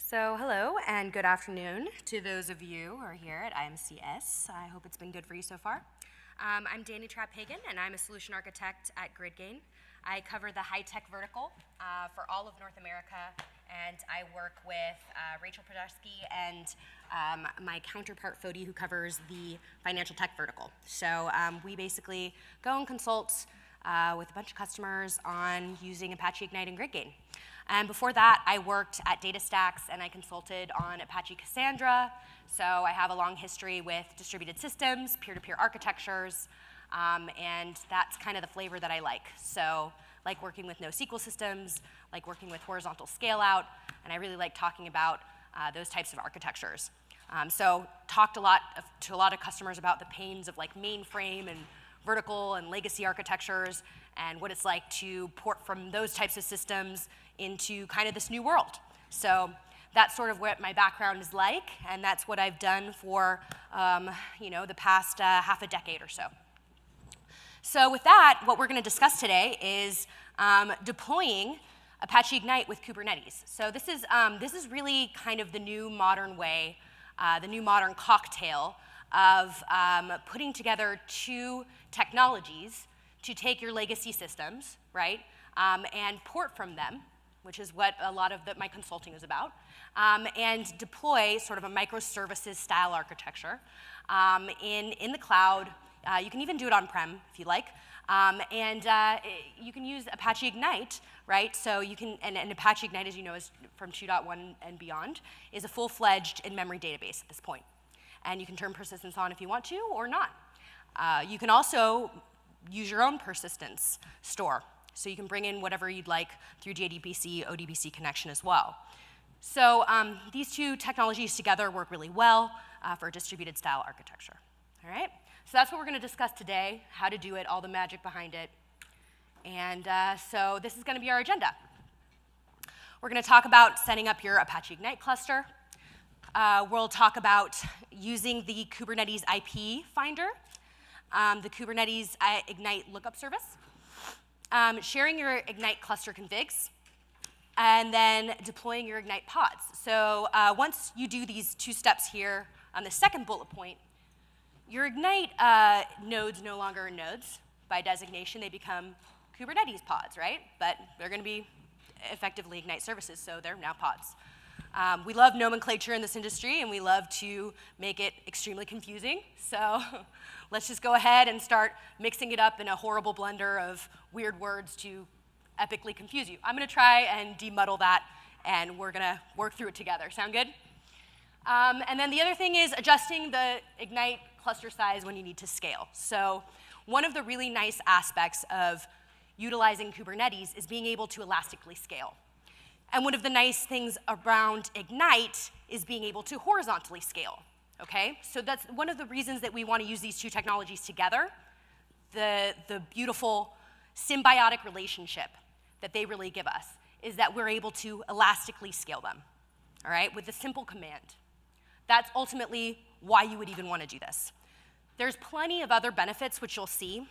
So hello and good afternoon to those of you who are here at IMCS. I hope it's been good for you so far. I'm Danny Trapp-Hagan, and I'm a solution architect at GridGain. I cover the high-tech vertical for all of North America, and I work with Rachel Podolsky and my counterpart, Fodi, who covers the financial tech vertical. So we basically go and consult with a bunch of customers on using Apache Ignite and GridGain. And before that, I worked at DataStax and I consulted on Apache Cassandra. So I have a long history with distributed systems, peer-to-peer architectures, and that's kind of the flavor that I like. So like working with NoSQL systems, like working with horizontal scale-out, and I really like talking about those types of architectures. So talked to a lot of customers about the pains of like mainframe and vertical and legacy architectures and what it's like to port from those types of systems into kind of this new world. So that's sort of what my background is like, and that's what I've done for the past half a decade or so. So with that, what we're going to discuss today is deploying Apache Ignite with Kubernetes. So this is really kind of the new modern way, the new modern cocktail of putting together two technologies to take your legacy systems, right, and port from them, which is what a lot of my consulting is about, and deploy sort of a microservices style architecture in the cloud. You can even do it on-prem if you like, and you can use Apache Ignite, right? So you can, and Apache Ignite, as you know, is from 2.1 and beyond, is a full-fledged in-memory database at this point. And you can turn persistence on if you want to or not. You can also use your own persistence store. So you can bring in whatever you'd like through JDBC, ODBC connection as well. So these two technologies together work really well for a distributed style architecture. All right? So that's what we're going to discuss today, how to do it, all the magic behind it. And so this is going to be our agenda. We're going to talk about setting up your Apache Ignite cluster. We'll talk about using the Kubernetes IP finder, the Kubernetes Ignite lookup service, sharing your Ignite cluster configs, and then deploying your Ignite pods. So once you do these two steps here on the second bullet point, your Ignite nodes no longer are nodes. By designation, they become Kubernetes pods, right? But they're going to be effectively Ignite services, so they're now pods. We love nomenclature in this industry, and we love to make it extremely confusing. So let's just go ahead and start mixing it up in a horrible blender of weird words to epically confuse you. I'm going to try and demuddle that, and we're going to work through it together. Sound good? And then the other thing is adjusting the Ignite cluster size when you need to scale. So one of the really nice aspects of utilizing Kubernetes is being able to elastically scale. And one of the nice things around Ignite is being able to horizontally scale, okay? So that's one of the reasons that we want to use these two technologies together, the beautiful symbiotic relationship that they really give us is that we're able to elastically scale them, all right, with a simple command. That's ultimately why you would even want to do this. There's plenty of other benefits, which you'll see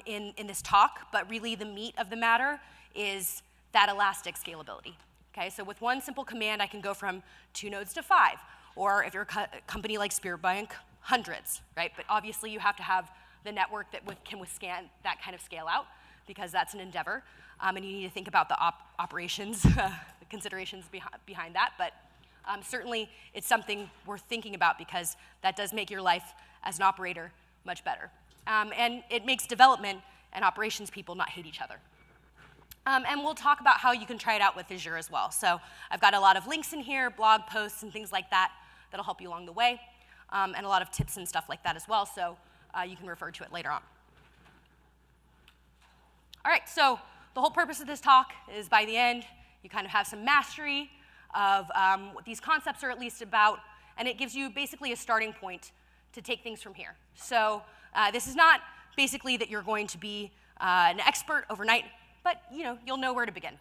in this talk, but really the meat of the matter is that elastic scalability. Okay, so with one simple command, I can go from 2 nodes to 5, or if you're a company like Spirit Bank, hundreds, right? But obviously, you have to have the network that can withstand that kind of scale out, because that's an endeavor, and you need to think about the operations, the considerations behind that. But certainly, it's something worth thinking about because that does make your life as an operator much better, and it makes development and operations people not hate each other. And we'll talk about how you can try it out with Azure as well. So I've got a lot of links in here, blog posts and things like that that'll help you along the way, and a lot of tips and stuff like that as well, so you can refer to it later on. All right, so the whole purpose of this talk is by the end, you kind of have some mastery of what these concepts are at least about, and it gives you basically a starting point to take things from here. So this is not basically that you're going to be an expert overnight, but you'll know where to begin.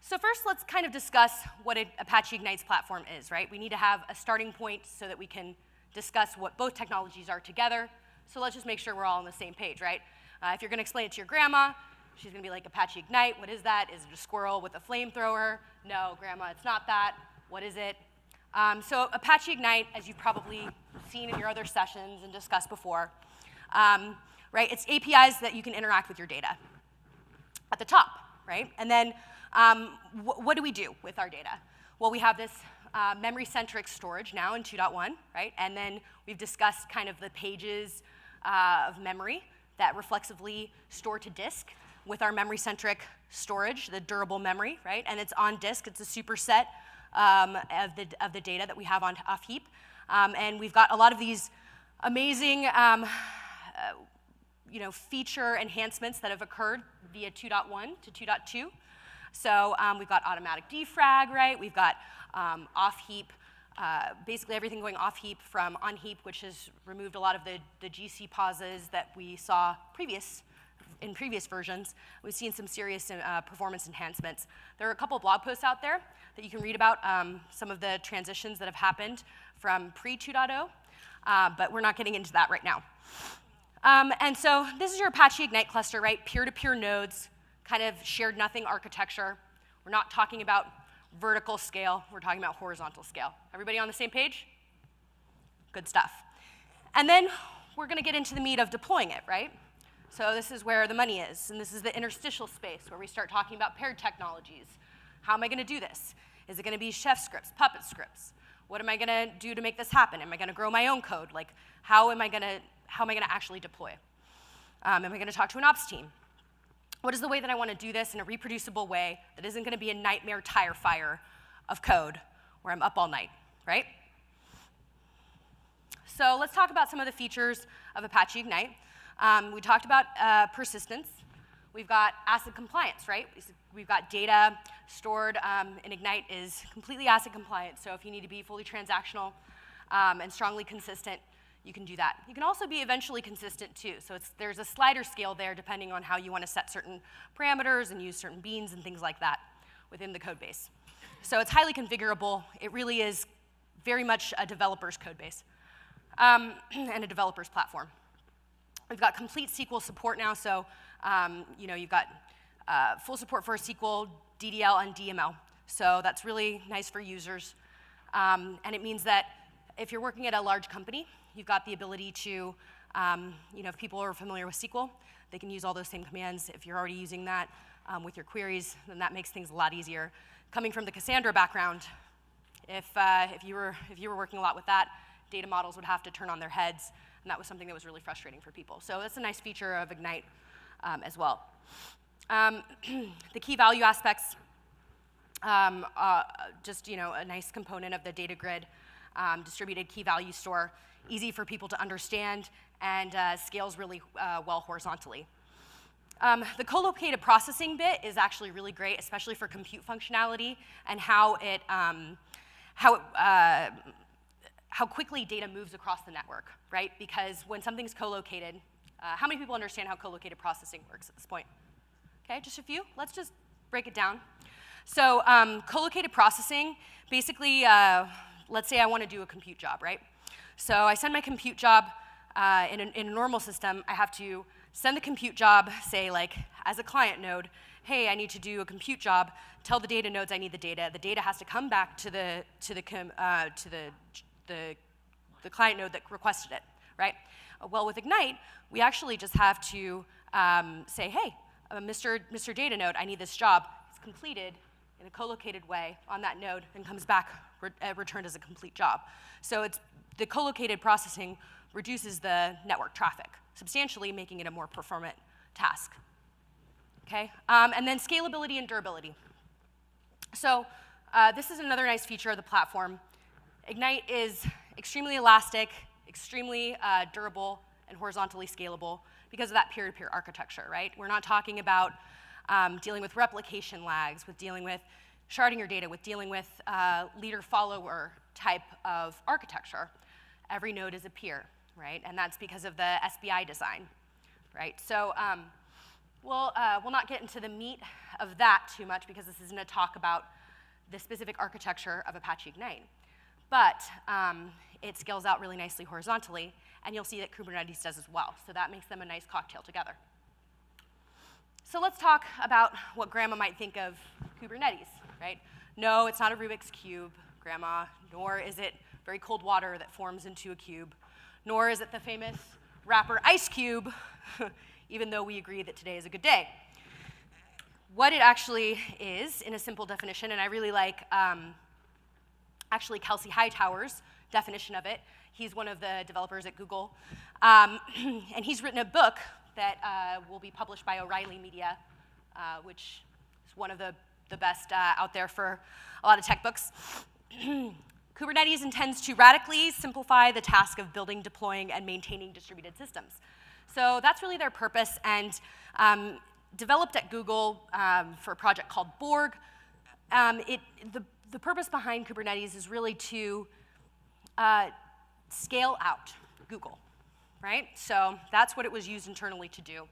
So first, let's kind of discuss what Apache Ignite's platform is, right? We need to have a starting point so that we can discuss what both technologies are together. So let's just make sure we're all on the same page, right? If you're going to explain it to your grandma, she's going to be like, Apache Ignite, what is that? Is it a squirrel with a flamethrower? No, grandma, it's not that. What is it? So Apache Ignite, as you've probably seen in your other sessions and discussed before, right? It's APIs that you can interact with your data at the top, right? And then what do we do with our data? Well, we have this memory-centric storage now in 2.1, right? And then we've discussed kind of the pages of memory that reflexively store to disk with our memory-centric storage, the durable memory, right? And it's on disk. It's a superset of the data that we have on off heap. And we've got a lot of these amazing feature enhancements that have occurred via 2.1 to 2.2. So we've got automatic defrag, right? We've got off heap, basically everything going off heap from on heap, which has removed a lot of the GC pauses that we saw in previous versions. We've seen some serious performance enhancements. There are a couple of blog posts out there that you can read about some of the transitions that have happened from pre-2.0, but we're not getting into that right now. And so this is your Apache Ignite cluster, right? Peer-to-peer nodes, kind of shared nothing architecture. We're not talking about vertical scale. We're talking about horizontal scale. Everybody on the same page? Good stuff. And then we're going to get into the meat of deploying it, right? So this is where the money is, and this is the interstitial space where we start talking about paired technologies. How am I going to do this? Is it going to be chef scripts, puppet scripts? What am I going to do to make this happen? Am I going to grow my own code? Like, how am I going to actually deploy? Am I going to talk to an ops team? What is the way that I want to do this in a reproducible way that isn't going to be a nightmare tire fire of code where I'm up all night, right? So let's talk about some of the features of Apache Ignite. We talked about persistence. We've got ACID compliance, right? We've got data stored in Ignite is completely ACID compliant. So if you need to be fully transactional and strongly consistent, you can do that. You can also be eventually consistent too. So there's a slider scale there depending on how you want to set certain parameters and use certain beans and things like that within the code base. So it's highly configurable. It really is very much a developer's code base and a developer's platform. We've got complete SQL support now, so you've got full support for SQL, DDL, and DML. So that's really nice for users. And it means that if you're working at a large company, you've got the ability to, if people are familiar with SQL, they can use all those same commands. If you're already using that with your queries, then that makes things a lot easier. Coming from the Cassandra background, if you were working a lot with that, data models would have to turn on their heads, and that was something that was really frustrating for people. So that's a nice feature of Ignite as well. The key value aspects, just a nice component of the data grid, distributed key value store, easy for people to understand, and scales really well horizontally. The co-located processing bit is actually really great, especially for compute functionality and how quickly data moves across the network, right? Because when something's co-located, how many people understand how co-located processing works at this point? Okay, just a few. Let's just break it down. So co-located processing, basically, let's say I want to do a compute job, right? So I send my compute job in a normal system. I have to send the compute job, say, like, as a client node, hey, I need to do a compute job. Tell the data nodes I need the data. The data has to come back to the client node that requested it, right? Well, with Ignite, we actually just have to say, hey, Mr. Data Node, I need this job. It's completed in a co-located way on that node and comes back returned as a complete job. So the co-located processing reduces the network traffic, substantially making it a more performant task. Okay? And then scalability and durability. So this is another nice feature of the platform. Ignite is extremely elastic, extremely durable, and horizontally scalable because of that peer-to-peer architecture, right? We're not talking about dealing with replication lags, with dealing with sharding your data, with dealing with leader-follower type of architecture. Every node is a peer, right? And that's because of the SBI design, right? So we'll not get into the meat of that too much because this isn't a talk about the specific architecture of Apache Ignite. But it scales out really nicely horizontally, and you'll see that Kubernetes does as well. So that makes them a nice cocktail together. So let's talk about what Grandma might think of Kubernetes, right? No, it's not a Rubik's Cube. grandma, nor is it very cold water that forms into a cube, nor is it the famous rapper Ice Cube, even though we agree that today is a good day. What it actually is, in a simple definition, and I really like actually Kelsey Hightower's definition of it. He's one of the developers at Google, and he's written a book that will be published by O'Reilly Media, which is one of the best out there for a lot of tech books. Kubernetes intends to radically simplify the task of building, deploying, and maintaining distributed systems. So that's really their purpose, and developed at Google for a project called Borg. The purpose behind Kubernetes is really to scale out Google, right? So that's what it was used internally to do.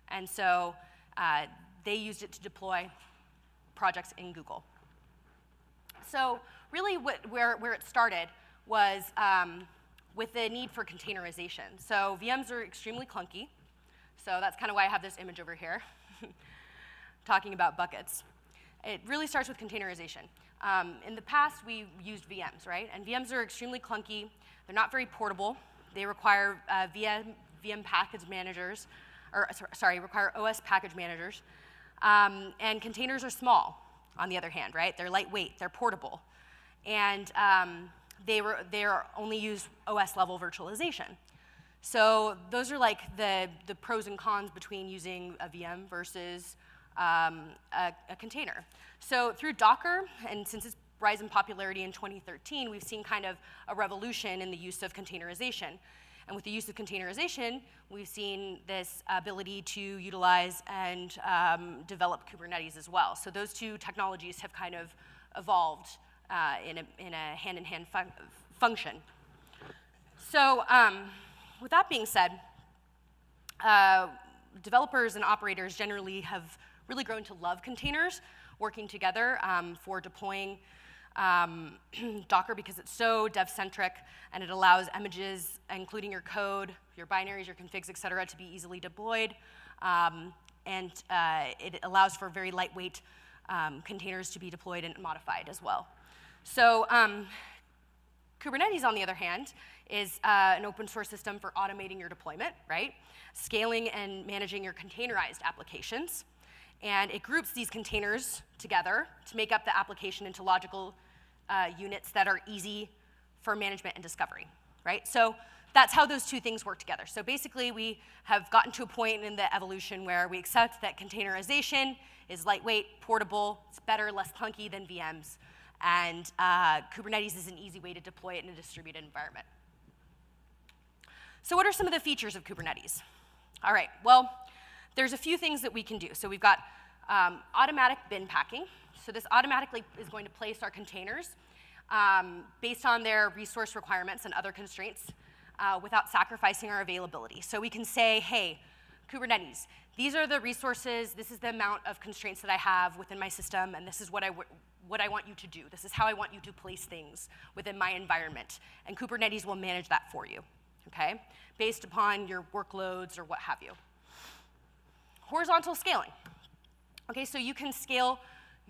And so they used it to deploy projects in Google. So really where it started was with the need for containerization. So VMs are extremely clunky. So that's kind of why I have this image over here, talking about buckets. It really starts with containerization. In the past, we used VMs, right? And VMs are extremely clunky. They're not very portable. They require VM package managers, or sorry, require OS package managers. And containers are small, on the other hand, right? They're lightweight, they're portable. And they only use OS level virtualization. So those are like the pros and cons between using a VM versus a container. So through Docker, and since its rise in popularity in 2013, we've seen kind of a revolution in the use of containerization. And with the use of containerization, we've seen this ability to utilize and develop Kubernetes as well. So those two technologies have kind of evolved in a hand-in-hand function. So with that being said, developers and operators generally have really grown to love containers working together for deploying Docker because it's so dev-centric and it allows images, including your code, your binaries, your configs, et cetera, to be easily deployed. And it allows for very lightweight containers to be deployed and modified as well. So Kubernetes, on the other hand, is an open source system for automating your deployment, right? Scaling and managing your containerized applications. And it groups these containers together to make up the application into logical units that are easy for management and discovery, right? So that's how those two things work together. So basically, we have gotten to a point in the evolution where we accept that containerization is lightweight, portable, it's better, less clunky than VMs, and Kubernetes is an easy way to deploy it in a distributed environment. So what are some of the features of Kubernetes? All right, well, there's a few things that we can do. So we've got automatic bin packing. So this automatically is going to place our containers based on their resource requirements and other constraints without sacrificing our availability. So we can say, hey, Kubernetes, these are the resources, this is the amount of constraints that I have within my system, and this is what I want you to do. This is how I want you to place things within my environment. And Kubernetes will manage that for you, okay? Based upon your workloads or what have you. Horizontal scaling. Okay, so you can scale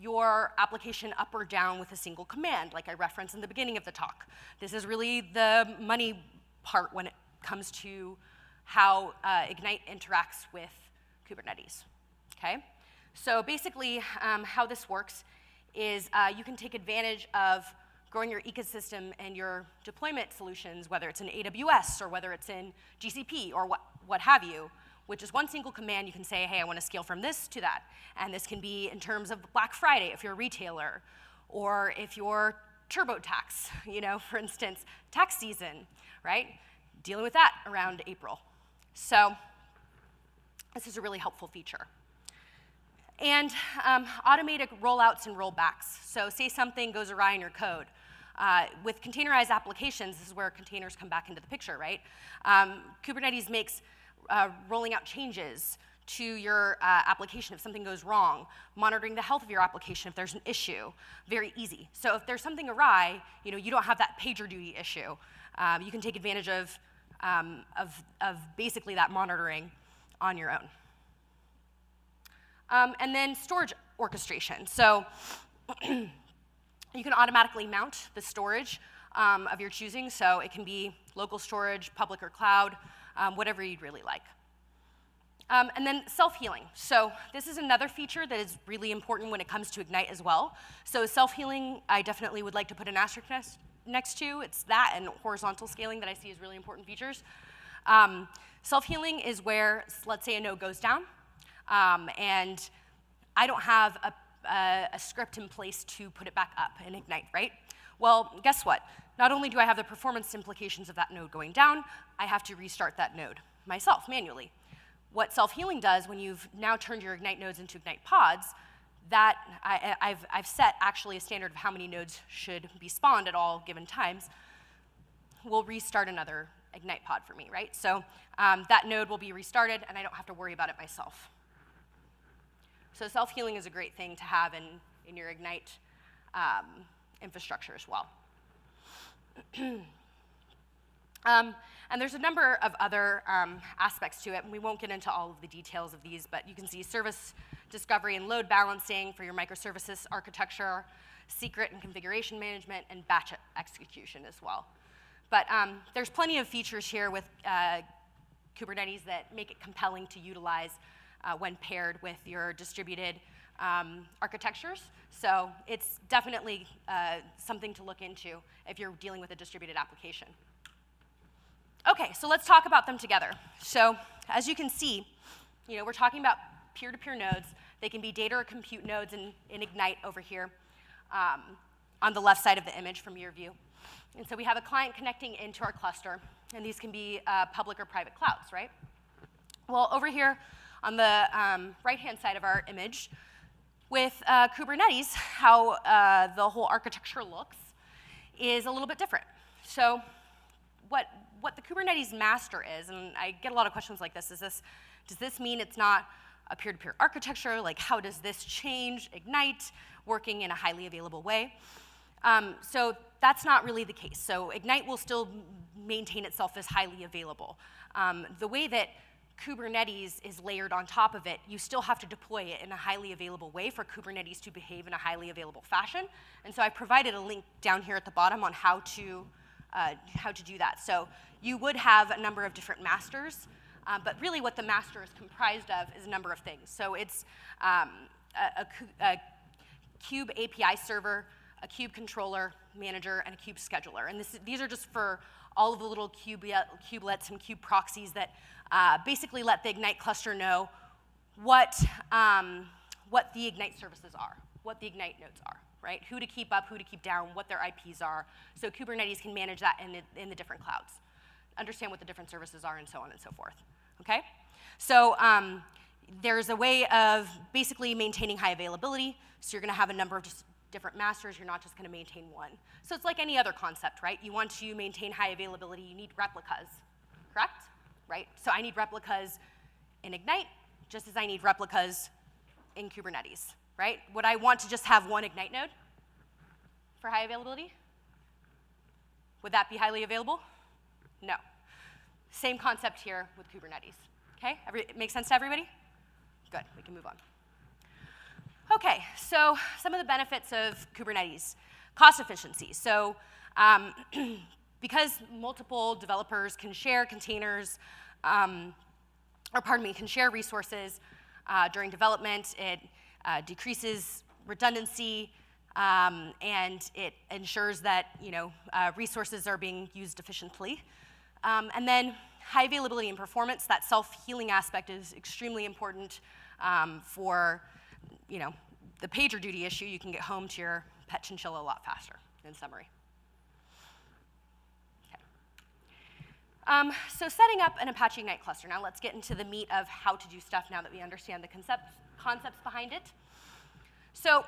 your application up or down with a single command, like I referenced in the beginning of the talk. This is really the money part when it comes to how Ignite interacts with Kubernetes, okay? So basically, how this works is you can take advantage of growing your ecosystem and your deployment solutions, whether it's in AWS or whether it's in GCP or what have you, which is one single command. You can say, hey, I want to scale from this to that. And this can be in terms of Black Friday if you're a retailer, or if you're TurboTax, you know, for instance, tax season, right? Dealing with that around April. So this is a really helpful feature. And automated rollouts and rollbacks. So say something goes awry in your code. With containerized applications, this is where containers come back into the picture, right? Kubernetes makes rolling out changes to your application if something goes wrong, monitoring the health of your application if there's an issue, very easy. So if there's something awry, you know, you don't have that PagerDuty issue. You can take advantage of basically that monitoring on your own. And then storage orchestration. So You can automatically mount the storage of your choosing, so it can be local storage, public or cloud, whatever you'd really like. And then self-healing. So this is another feature that is really important when it comes to Ignite as well. So self-healing, I definitely would like to put an asterisk next to. It's that and horizontal scaling that I see as really important features. Self-healing is where, let's say a node goes down, and I don't have a script in place to put it back up in Ignite, right? Well, guess what? Not only do I have the performance implications of that node going down, I have to restart that node myself manually. What self-healing does when you've now turned your Ignite nodes into Ignite pods, that I've set actually a standard of how many nodes should be spawned at all given times, will restart another Ignite pod for me, right? So that node will be restarted, and I don't have to worry about it myself. So self-healing is a great thing to have in your Ignite infrastructure as well. And there's a number of other aspects to it, and we won't get into all of the details of these, but you can see service discovery and load balancing for your microservices architecture, secret and configuration management, and batch execution as well. But there's plenty of features here with Kubernetes that make it compelling to utilize when paired with your distributed architectures. So it's definitely something to look into if you're dealing with a distributed application. Okay, so let's talk about them together. So as you can see, we're talking about peer-to-peer nodes. They can be data or compute nodes in Ignite over here on the left side of the image from your view. And so we have a client connecting into our cluster, and these can be public or private clouds, right? Well, over here on the right-hand side of our image, with Kubernetes, how the whole architecture looks is a little bit different. So what the Kubernetes master is, and I get a lot of questions like this, does this mean it's not a peer-to-peer architecture? Like, how does this change Ignite working in a highly available way? So that's not really the case. So Ignite will still maintain itself as highly available. The way that Kubernetes is layered on top of it, you still have to deploy it in a highly available way for Kubernetes to behave in a highly available fashion. And so I provided a link down here at the bottom on how to do that. So you would have a number of different masters, but really what the master is comprised of is a number of things. So it's a Kube API server, a Kube controller manager, and a Kube scheduler. And these are just for all of the little kubelets and Kube proxies that basically let the Ignite cluster know what the Ignite services are, what the Ignite nodes are, right? Who to keep up, who to keep down, what their IPs are, so Kubernetes can manage that in the different clouds, understand what the different services are, and so on and so forth, okay? So there's a way of basically maintaining high availability, so you're gonna have a number of just different masters, you're not just gonna maintain one. So it's like any other concept, right? You want to maintain high availability, you need replicas, correct? Right? So I need replicas in Ignite, just as I need replicas in Kubernetes, right? Would I want to just have one Ignite node for high availability? Would that be highly available? No. Same concept here with Kubernetes, okay? Make sense to everybody? Good, we can move on. Okay, so some of the benefits of Kubernetes. Cost efficiency. So because multiple developers can share containers, can share resources during development, it decreases redundancy, and it ensures that resources are being used efficiently. And then high availability and performance, that self-healing aspect is extremely important for the pager duty issue. You can get home to your pet chinchilla a lot faster, in summary. So setting up an Apache Ignite cluster. Now let's get into the meat of how to do stuff now that we understand the concepts behind it. So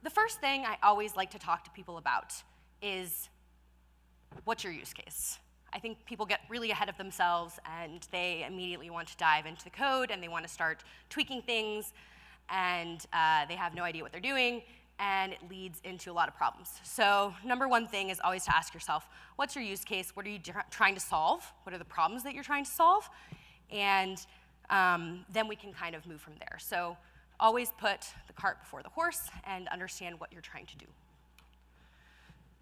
the first thing I always like to talk to people about is, what's your use case? I think people get really ahead of themselves and they immediately want to dive into the code and they want to start tweaking things, and they have no idea what they're doing, and it leads into a lot of problems. So number one thing is always to ask yourself, what's your use case? What are you trying to solve? What are the problems that you're trying to solve? And then we can kind of move from there. So always put the cart before the horse and understand what you're trying to do.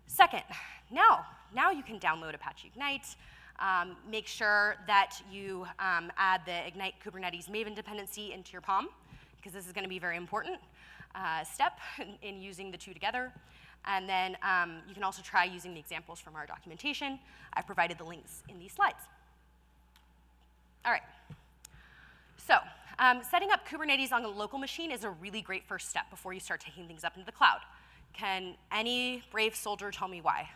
Second, now you can download Apache Ignite. Make sure that you add the Ignite Kubernetes Maven dependency into your POM, because this is going to be a very important step in using the two together. And then you can also try using the examples from our documentation. I've provided the links in these slides. All right. So setting up Kubernetes on a local machine is a really great first step before you start taking things up into the cloud. Can any brave soldier tell me why?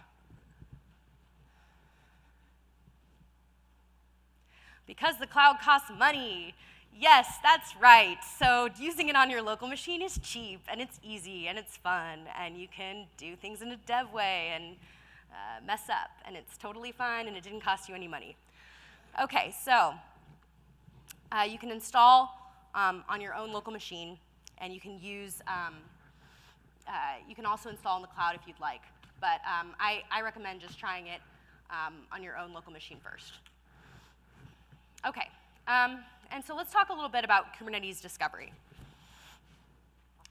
Because the cloud costs money. Yes, that's right. So using it on your local machine is cheap, and it's easy, and it's fun, and you can do things in a dev way and mess up, and it's totally fine, and it didn't cost you any money. Okay, so you can install on your own local machine, and you can use, you can also install in the cloud if you'd like, but I recommend just trying it on your own local machine first. Okay, and so let's talk a little bit about Kubernetes discovery.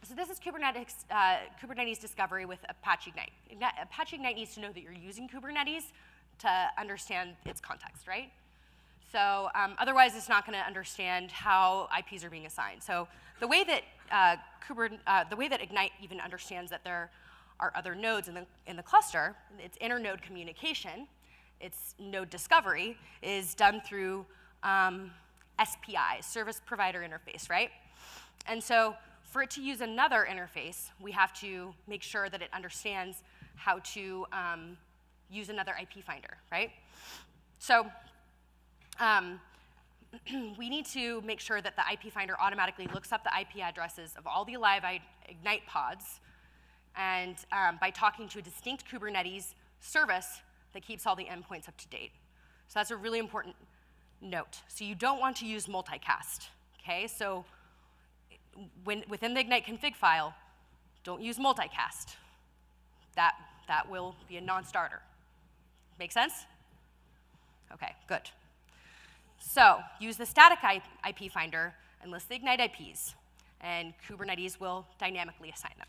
So this is Kubernetes discovery with Apache Ignite. Apache Ignite needs to know that you're using Kubernetes to understand its context, right? So otherwise, it's not going to understand how IPs are being assigned. So the way that Ignite even understands that there are other nodes in the cluster, its inter-node communication, its node discovery, is done through SPI, Service Provider Interface, right? And so for it to use another interface, we have to make sure that it understands how to use another IP finder, right? So we need to make sure that the IP finder automatically looks up the IP addresses of all the live Ignite pods, and by talking to a distinct Kubernetes service that keeps all the endpoints up to date. So that's a really important note. So you don't want to use multicast, okay? So within the Ignite config file, don't use multicast. That will be a non-starter. Make sense? Okay, good. So use the static IP finder and list the Ignite IPs, and Kubernetes will dynamically assign them.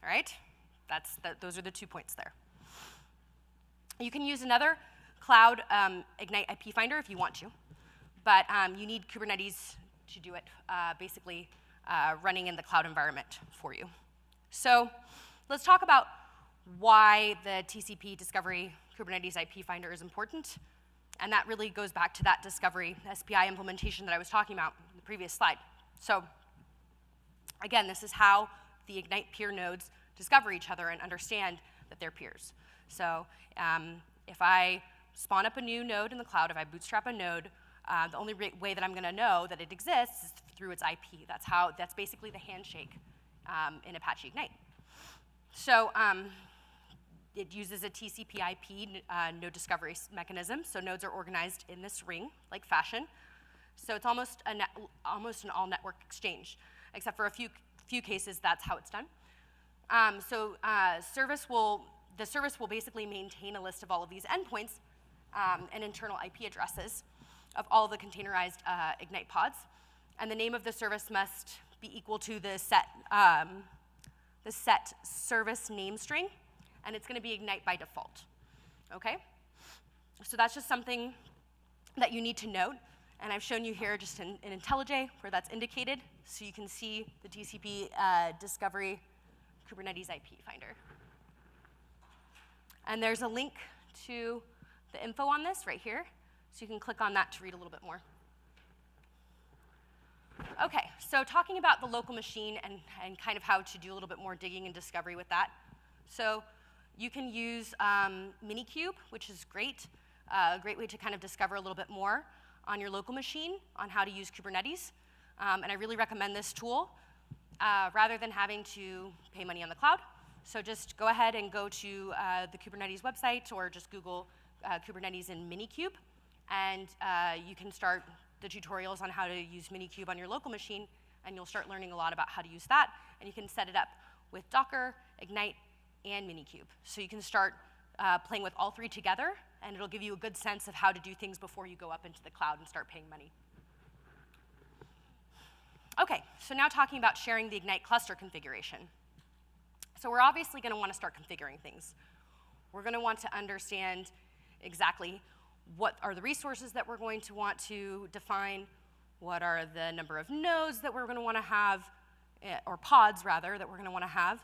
All right? Those are the 2 points there. You can use another cloud Ignite IP finder if you want to, but you need Kubernetes to do it, basically running in the cloud environment for you. So let's talk about why the TCP discovery Kubernetes IP finder is important, and that really goes back to that discovery SPI implementation that I was talking about in the previous slide. So again, this is how the Ignite peer nodes discover each other and understand that they're peers. So if I spawn up a new node in the cloud, if I bootstrap a node, the only way that I'm going to know that it exists is through its IP. That's basically the handshake in Apache Ignite. So it uses a TCP IP node discovery mechanism. So nodes are organized in this ring-like fashion. So it's almost an all-network exchange, except for a few cases, that's how it's done. The service will basically maintain a list of all of these endpoints and internal IP addresses of all the containerized Ignite pods. And the name of the service must be equal to the set service name string, and it's going to be Ignite by default. Okay? So that's just something that you need to note. And Ive shown you here just in IntelliJ where that's indicated, so you can see the TCP discovery Kubernetes IP finder. And there's a link to the info on this right here, so you can click on that to read a little bit more. Okay, so talking about the local machine and kind of how to do a little bit more digging and discovery with that. So you can use MiniCube, which is great, a great way to kind of discover a little bit more on your local machine on how to use Kubernetes. And I really recommend this tool rather than having to pay money on the cloud. So just go ahead and go to the Kubernetes website or just Google Kubernetes in MiniCube, and you can start the tutorials on how to use MiniCube on your local machine, and you'll start learning a lot about how to use that, and you can set it up with Docker, Ignite, and MiniCube. So you can start playing with all three together, and it'll give you a good sense of how to do things before you go up into the cloud and start paying money. Okay, so now talking about sharing the Ignite cluster configuration. So we're obviously going to want to start configuring things. We're going to want to understand exactly what are the resources that we're going to want to define, what are the number of nodes that we're going to want to have, or pods, rather, that we're going to want to have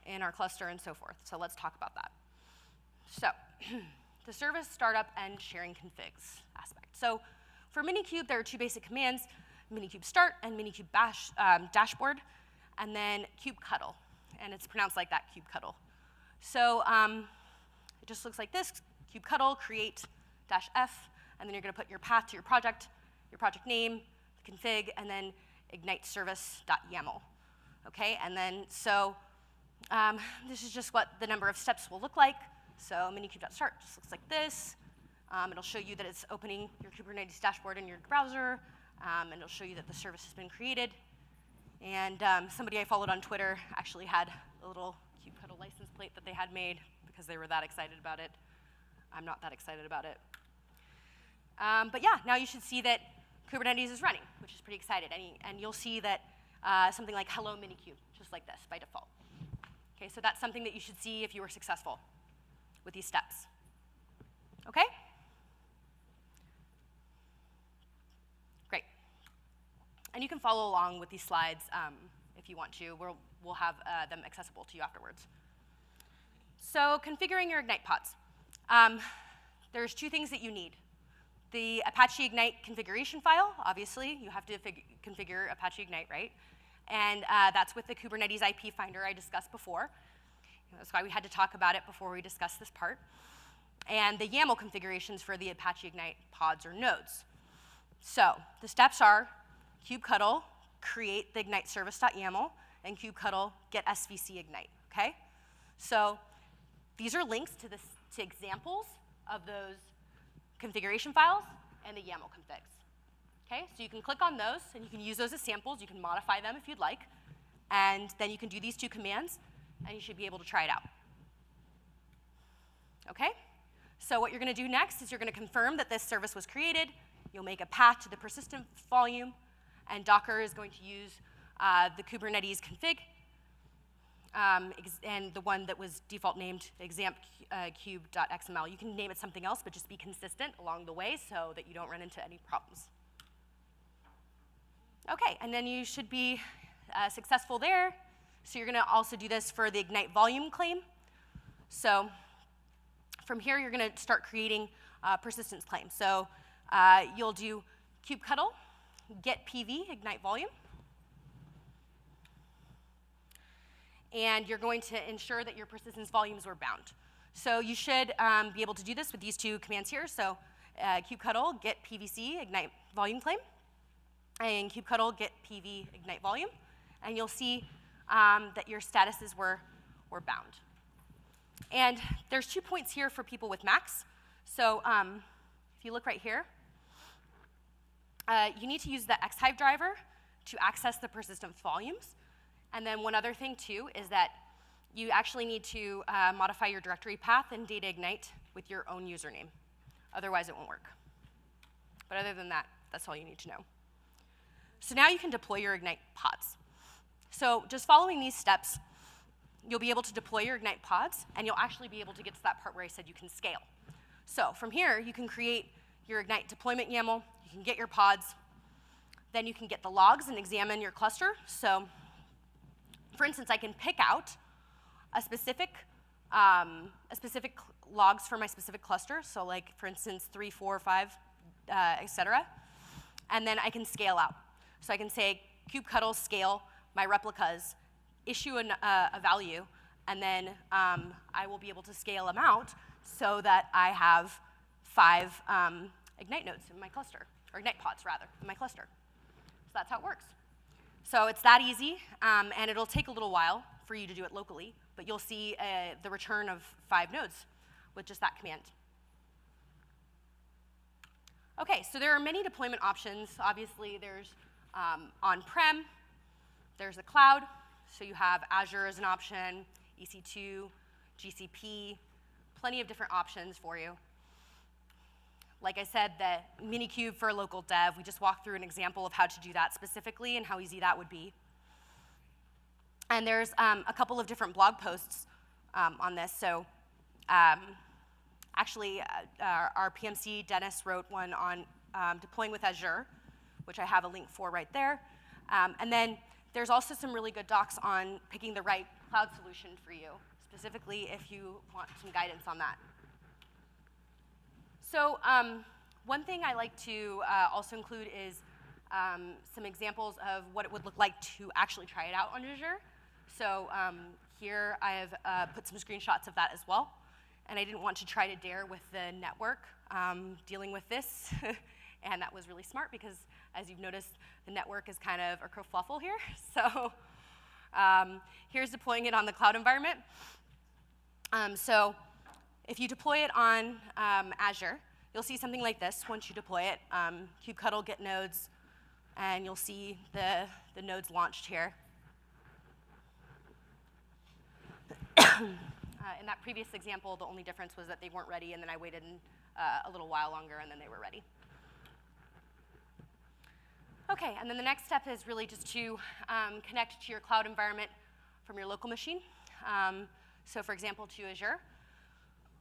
in our cluster and so forth. So let's talk about that. So the service startup and sharing configs aspect. So for MiniCube, there are two basic commands, MiniCube start and MiniCube dashboard, and then kubectl. And it's pronounced like that, kubectl. So it just looks like this, kubectl, create -f, and then you're going to put your path to your project name, the config, and then ignite service.yaml. Okay, and then so this is just what the number of steps will look like. So minikube.start just looks like this. It'll show you that it's opening your Kubernetes dashboard in your browser, and it'll show you that the service has been created. And somebody I followed on Twitter actually had a little kubectl license plate that they had made because they were that excited about it. I'm not that excited about it. But yeah, now you should see that Kubernetes is running, which is pretty exciting. And you'll see that something like hello MiniCube, just like this by default. Okay, so that's something that you should see if you were successful with these steps. Okay? Great. And you can follow along with these slides if you want to. We'll have them accessible to you afterwards. So configuring your Ignite pods. There's two things that you need. The Apache Ignite configuration file, obviously. You have to configure Apache Ignite, right? And that's with the Kubernetes IP finder I discussed before. That's why we had to talk about it before we discussed this part. And the YAML configurations for the Apache Ignite pods or nodes. So the steps are kubectl, create the ignite service.yaml, and kubectl, get svc ignite, okay? So these are links to examples of those configuration files and the YAML configs. Okay, so you can click on those, and you can use those as samples. You can modify them if you'd like. And then you can do these two commands, and you should be able to try it out. Okay? So what you're going to do next is you're going to confirm that this service was created. You'll make a path to the persistent volume, and Docker is going to use the Kubernetes config, and the one that was default named examcube.xml. You can name it something else, but just be consistent along the way so that you don't run into any problems. Okay, and then you should be successful there. So you're going to also do this for the Ignite volume claim. So from here, you're going to start creating persistence claims. So you'll do kubectl, get PV, Ignite volume. And you're going to ensure that your persistence volumes were bound. So you should be able to do this with these two commands here. So kubectl, get PVC, Ignite volume claim. And kubectl, get PV, Ignite volume. And you'll see that your statuses were bound. And there's 2 points here for people with Macs. So if you look right here, you need to use the Xhive driver to access the persistent volumes. And then one other thing, too, is that you actually need to modify your directory path in Data Ignite with your own username. Otherwise, it won't work. But other than that, that's all you need to know. So now you can deploy your Ignite pods. So just following these steps, you'll be able to deploy your Ignite pods, and you'll actually be able to get to that part where I said you can scale. So from here, you can create your Ignite deployment YAML. You can get your pods. Then you can get the logs and examine your cluster. So for instance, I can pick out a specific logs for my specific cluster. So like, for instance, 3, 4, 5, et cetera. And then I can scale out. So I can say kubectl scale my replicas, issue a value, and then I will be able to scale them out so that I have 5 Ignite nodes in my cluster, or Ignite pods, rather, in my cluster. So that's how it works. So it's that easy, and it'll take a little while for you to do it locally, but you'll see the return of 5 nodes with just that command. Okay, so there are many deployment options. Obviously, there's on-prem, there's the cloud, so you have Azure as an option, EC2, GCP, plenty of different options for you. like I said, the MiniCube for local dev. We just walked through an example of how to do that specifically and how easy that would be. And there's a couple of different blog posts on this. So actually, our PMC, Dennis, wrote one on deploying with Azure, which I have a link for right there. And then there's also some really good docs on picking the right cloud solution for you, specifically if you want some guidance on that. So one thing I like to also include is some examples of what it would look like to actually try it out on Azure. So here I have put some screenshots of that as well. And I didn't want to try to dare with the network dealing with this. And that was really smart because, as you've noticed, the network is kind of a kerfuffle here. So here's deploying it on the cloud environment. So if you deploy it on Azure, you'll see something like this once you deploy it. kubectl get nodes, and you'll see the nodes launched here. In that previous example, the only difference was that they weren't ready, and then I waited a little while longer, and then they were ready. OK, and then the next step is really just to connect to your cloud environment from your local machine. So for example, to Azure.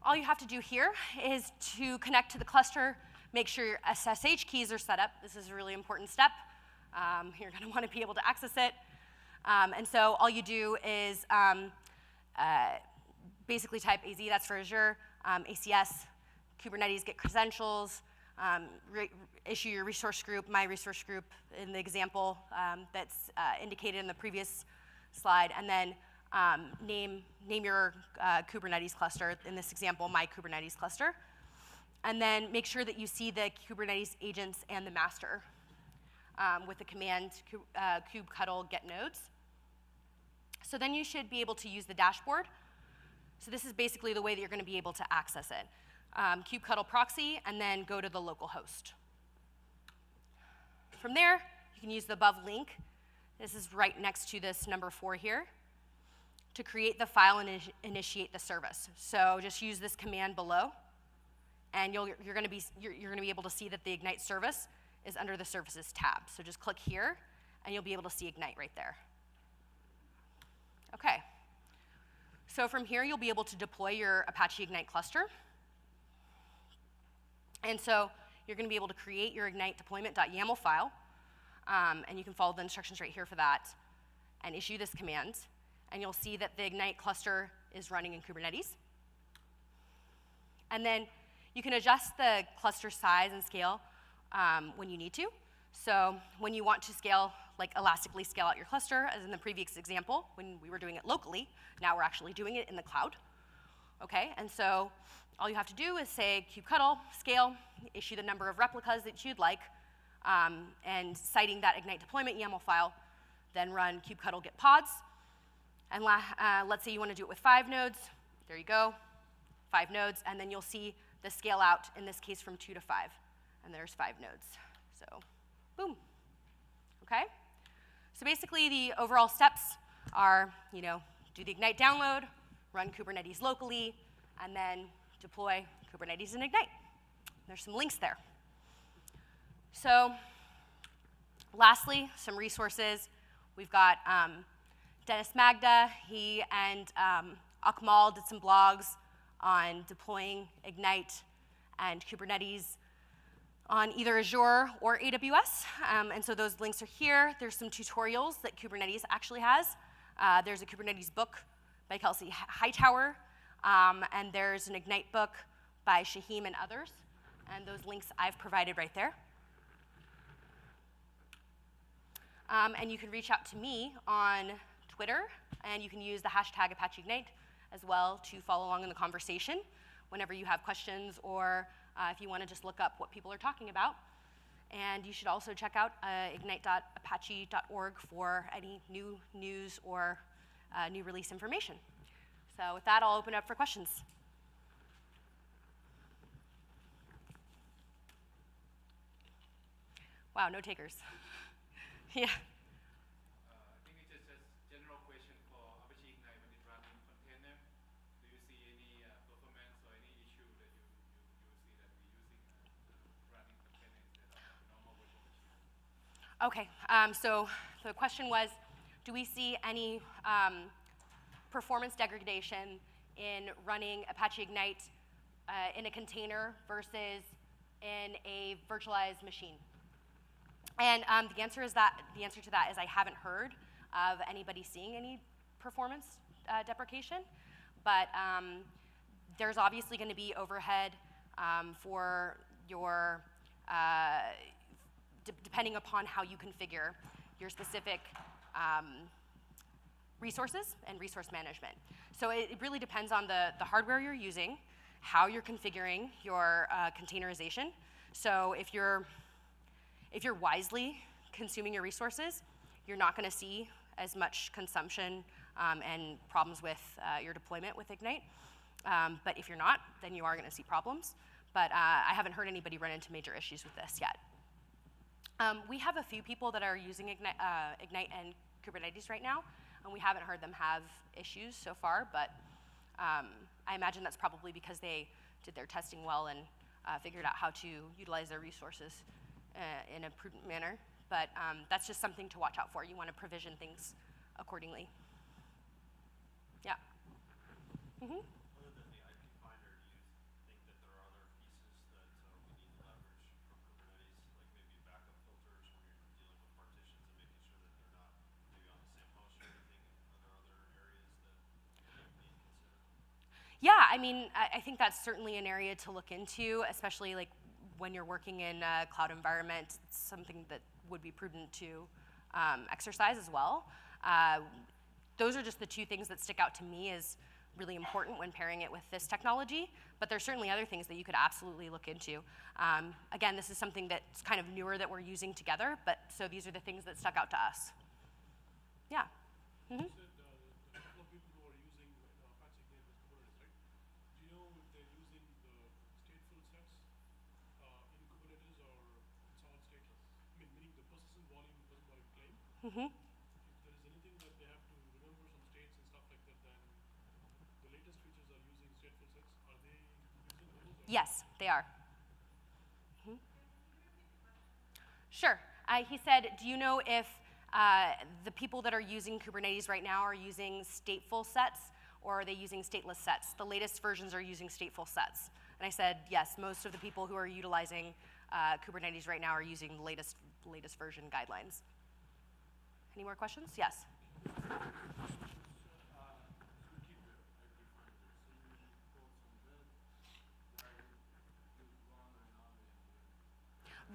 All you have to do here is to connect to the cluster, make sure your SSH keys are set up. This is a really important step. You're going to want to be able to access it. And so all you do is basically type AZ, that's for Azure, ACS, Kubernetes, get credentials, issue your resource group, my resource group in the example that's indicated in the previous slide, and then name your Kubernetes cluster, in this example, my Kubernetes cluster. And then make sure that you see the Kubernetes agents and the master with the command kubectl get nodes. So then you should be able to use the dashboard. So this is basically the way that you're going to be able to access it. Kubectl proxy, and then go to the local host. From there, you can use the above link. This is right next to this number 4 here, to create the file and initiate the service. So just use this command below, and you're going to be able to see that the Ignite service is under the Services tab. So just click here, and you'll be able to see Ignite right there. OK. So from here, you'll be able to deploy your Apache Ignite cluster. And so you're going to be able to create your Ignite deployment.yaml file. And you can follow the instructions right here for that, and issue this command. And you'll see that the Ignite cluster is running in Kubernetes. And then you can adjust the cluster size and scale when you need to. So when you want to scale, like elastically scale out your cluster, as in the previous example, when we were doing it locally, now we're actually doing it in the cloud. OK, and so all you have to do is say kubectl scale, issue the number of replicas that you'd like, and citing that Ignite deployment YAML file, then run kubectl get pods. And let's say you want to do it with 5 nodes. There you go, 5 nodes. And then you'll see the scale out, in this case, from 2 to 5. And there's 5 nodes. So boom. OK? So basically, the overall steps are, do the Ignite download, run Kubernetes locally, and then deploy Kubernetes and Ignite. There's some links there. So lastly, some resources. We've got Dennis Magda. He and Akmal did some blogs on deploying Ignite and Kubernetes on either Azure or AWS. And so those links are here. There's some tutorials that Kubernetes actually has. There's a Kubernetes book by Kelsey Hightower. And there's an Ignite book by Shaheem and others. And those links I've provided right there. And you can reach out to me on Twitter, and you can use the hashtag ApacheIgnite as well to follow along in the conversation whenever you have questions, or if you want to just look up what people are talking about. And you should also check out ignite.apache.org for any new news or new release information. So with that, I'll open up for questions. Wow, no takers. Yeah. I think it's just a general question for Apache Ignite when it runs in container. Do you see any performance or any issue that you see that we're using? Okay, so the question was, do we see any performance degradation in running Apache Ignite in a container versus in a virtualized machine? And the answer to that is I haven't heard of anybody seeing any performance deprecation, but there's obviously going to be overhead for your depending upon how you configure your specific resources and resource management. So it really depends on the hardware you're using, how you're configuring your containerization. So if you're wisely consuming your resources, you're not going to see as much consumption and problems with your deployment with Ignite. But if you're not, then you are going to see problems. But I haven't heard anybody run into major issues with this yet. We have a few people that are using Ignite and Kubernetes right now, and we haven't heard them have issues so far, but I imagine that's probably because they did their testing well and figured out how to utilize their resources in a prudent manner. But that's just something to watch out for. You want to provision things accordingly. Yeah. Mm-hmm. Other than the IP finder, do you think that there are other pieces that we need to leverage from Kubernetes, like maybe backup filters when you're dealing with partitions and making sure that they're not maybe on the same host or anything? Are there other areas that need considered? Yeah, I mean, I think that's certainly an area to look into, especially like when you're working in a cloud environment. It's something that would be prudent to exercise as well. Those are just the two things that stick out to me as really important when pairing it with this technology, but there's certainly other things that you could absolutely look into. Again, this is something that's kind of newer that we're using together, but so these are the things that stuck out to us. Yeah. Mm-hmm. You said a couple of people who are using Apache Ignite with Kubernetes, right? Do you know if they're using the stateful sets in Kubernetes or it's all stateless? I mean, meaning the persistent volume claim. Mm-hmm. If there is anything that they have to remember some states and stuff like that, then the latest features are using stateful sets. Are they using those? Or Yes, they are. Mm-hmm. Sure. He said, do you know if the people that are using Kubernetes right now are using stateful sets, or are they using stateless sets? The latest versions are using stateful sets. And I said, yes, most of the people who are utilizing Kubernetes right now are using the latest version guidelines. Any more questions? Yes.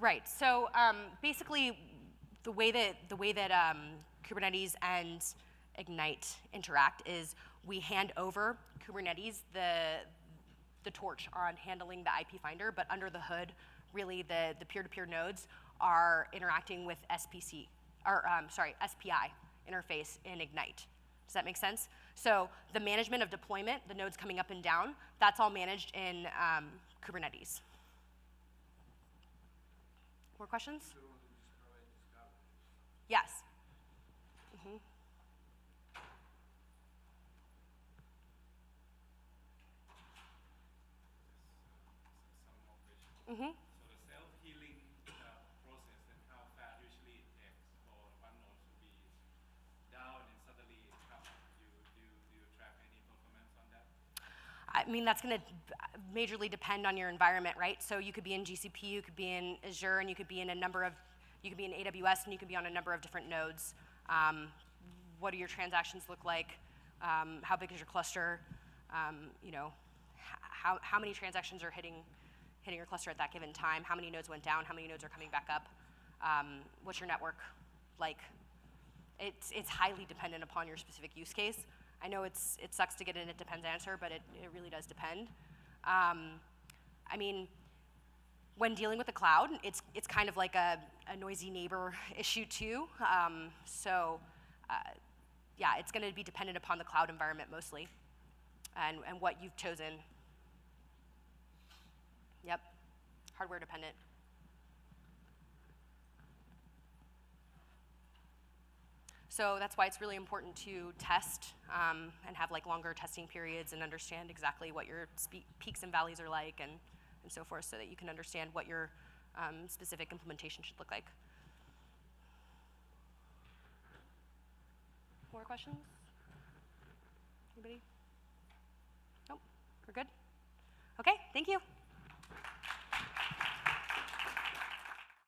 Right. So basically, the way that Kubernetes and Ignite interact is we hand over Kubernetes the torch on handling the IP finder, but under the hood, really the peer-to-peer nodes are interacting with SPI interface in Ignite. Does that make sense? So the management of deployment, the nodes coming up and down, that's all managed in Kubernetes. More questions? Yes. Mm-hmm. Some more questions. Mm-hmm. So the self-healing process and how fast usually it takes for one node to be down and suddenly it comes. Do you track any performance on that? I mean, that's going to majorly depend on your environment, right? So you could be in GCP, you could be in Azure, and you could be in you could be in AWS, and you could be on a number of different nodes. What do your transactions look like? How big is your cluster? You know, how many transactions are hitting your cluster at that given time? How many nodes went down? How many nodes are coming back up? What's your network like? It's highly dependent upon your specific use case. I know it sucks to get an it depends answer, but it really does depend. I mean, when dealing with the cloud, it's kind of like a noisy neighbor issue too. Yeah, it's going to be dependent upon the cloud environment mostly, and what you've chosen. Yep, hardware dependent. So that's why it's really important to test and have like longer testing periods and understand exactly what your peaks and valleys are like and so forth, so that you can understand what your specific implementation should look like. more questions? Anybody? Nope, we're good? Okay, thank you.